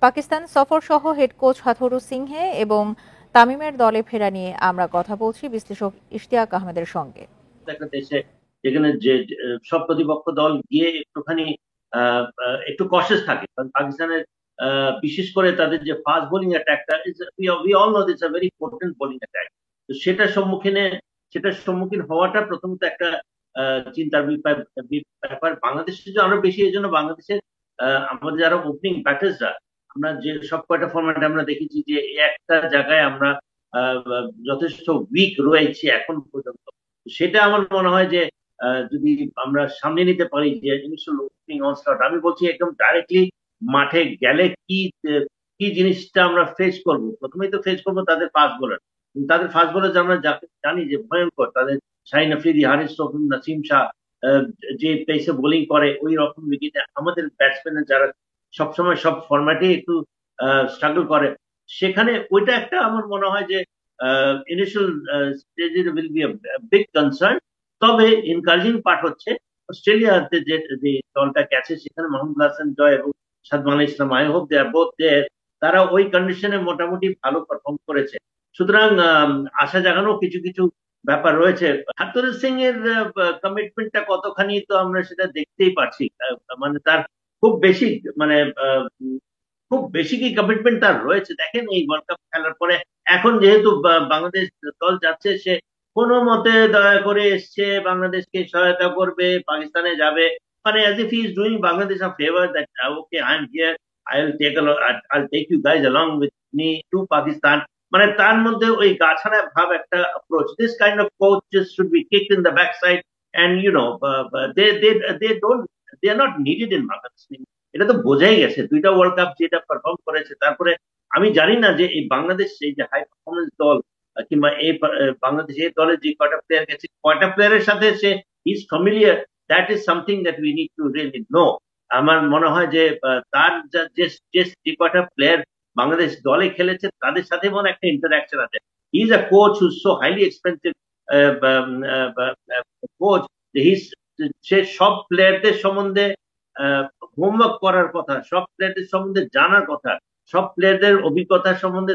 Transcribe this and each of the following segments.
পাকিস্তান সফর সহ head coach হাথুরুস সিংহে এবং তামিমের দলে ফেরা নিয়ে আমরা কথা বলছি বিশ্লেষক ইশতিয়াক আহমেদের সঙ্গে। একটা দেশে যেখানে যে সব প্রতিপক্ষ দল গিয়ে একটুখানি একটু কশেস থাকে, কারণ পাকিস্তানের বিশেষ করে তাদের যে ফাস্ট বোলিং অ্যাটাকটা, we all know this a very potent bowling attack. তো সেটার সম্মুখীন হওয়াটা প্রথমত একটা চিন্তার ব্যাপার বাংলাদেশের জন্য আরো বেশি। এই জন্য বাংলাদেশের আমাদের যারা ওপেনিং ব্যাটার্সরা, আমরা যে সব কয়টা ফরম্যাটে আমরা দেখেছি যে একটা জায়গায় আমরা যথেষ্ট উইক রয়েছি এখন পর্যন্ত। সেটা আমার মনে হয় যে যদি আমরা সামনে নিতে পারি যে ইনিশিয়াল ওপেনিং অনস্লট, আমি বলছি একদম ডাইরেক্টলি মাঠে গেলে কি জিনিসটা আমরা ফেস করব। প্রথমেই তো ফেস করবো তাদের ফাস্ট বোলার। তাদের ফাস্ট বোলার আমরা জানি যে ভয়ঙ্কর। তাদের শাহিন আফ্রিদি, হারিস রফিক, নাসিম শাহ যে পেসে বোলিং করে ওই রকম উইকেটে আমাদের ব্যাটসম্যানের যারা সবসময় সব ফরম্যাটে একটু স্ট্রাগল করে, সেখানে ওইটা একটা আমার মনে হয় যে ইনিশিয়াল স্টেজে উইল বি বিগ কনসার্ন। তবে এনকারেজিং পার্ট হচ্ছে অস্ট্রেলিয়াতে যে দলটা গেছে সেখানে মাহমুদ হাসান জয় এবং Sadman Ali Islam, I hope they are both there. তারা ওই কন্ডিশনে মোটামুটি ভালো পারফর্ম করেছে। সুতরাং আশা জাগানো কিছু কিছু ব্যাপার রয়েছে। হাতুরু সিং এর কমিটমেন্টটা কতখানি তো আমরা সেটা দেখতেই পাচ্ছি। মানে তার খুব বেশি, মানে খুব বেশি কি কমিটমেন্ট তার রয়েছে দেখেন এই ওয়ার্ল্ড কাপ খেলার পরে। এখন যেহেতু বাংলাদেশ দল যাচ্ছে, সে কোনো মতে দয়া করে এসছে, বাংলাদেশকে সহায়তা করবে, পাকিস্তানে যাবে, মানে as if he is doing Bangladesh a favour that okay I am here, I'll take you guys along with me to Pakistan. মানে তার মধ্যে ওই গাছাড়া ভাব একটা approach. This kind of coaches should be kicked in the back side, and they don't, they are not needed in Bangladesh. এটা তো বোঝাই গেছে দুইটা ওয়ার্ল্ড কাপ যেটা পারফর্ম করেছে। তারপরে আমি জানি না যে এই বাংলাদেশ এই যে হাই পারফরমেন্স দল, কিংবা এই বাংলাদেশ এই দলের যে কয়টা প্লেয়ার গেছে, কয়টা প্লেয়ারের সাথে সে is familiar, that is something that we need to really know. আমার মনে হয় যে তার যে যে যে কয়টা প্লেয়ার বাংলাদেশ দলে খেলেছে তাদের সাথে মনে একটা ইন্টারাকশন আছে। He is a coach who so highly expensive coach. সে সব প্লেয়ারদের সম্বন্ধে হোমওয়ার্ক করার কথা, সব প্লেয়ারদের সম্বন্ধে জানার কথা, সব প্লেয়ারদের অভিজ্ঞতা সম্বন্ধে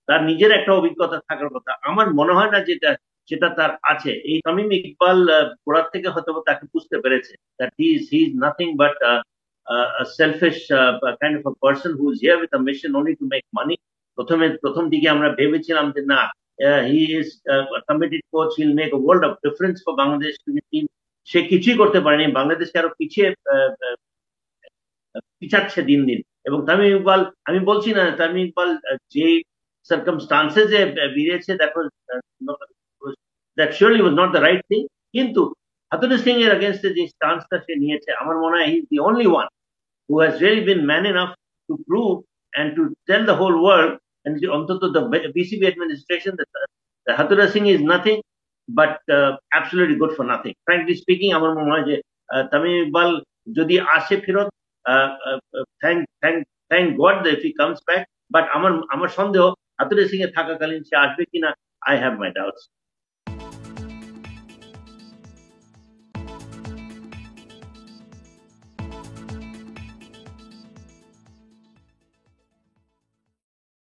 তার নিজের একটা অভিজ্ঞতা থাকার কথা। আমার মনে হয় না যেটা সেটা তার আছে। এই তামিম ইকবাল গোড়ার থেকে হয়তো তাকে বুঝতে পেরেছে that he is nothing but a selfish kind of a person who is here with a mission only to make money. প্রথম দিকে আমরা ভেবেছিলাম যে না, he is a committed coach, he'll make a world of difference for Bangladesh cricket team। সে কিছুই করতে পারেনি, বাংলাদেশকে আরো পিছাচ্ছে দিন দিন। এবং তামিম ইকবাল, আমি বলছি না তামিম ইকবাল যে সার্কামস্টান্সেস এ বেরিয়েছে, দেখো that surely was not the right thing. কিন্তু হাতুরু সিং এর এগেনস্টে যে স্টান্সটা সে নিয়েছে, আমার মনে হয় he is the only one who has really been man enough to prove and to tell the whole world and অন্তত the BCB administration that Hathura Singh is nothing but absolutely good for nothing. Frankly speaking, আমার মনে হয় যে তামিম ইকবাল যদি আসে ফেরত, thank thank thank god if he comes back, but আমার আমার সন্দেহ হাতুরে সিং এ থাকাকালীন সে আসবে কিনা। I have my doubts.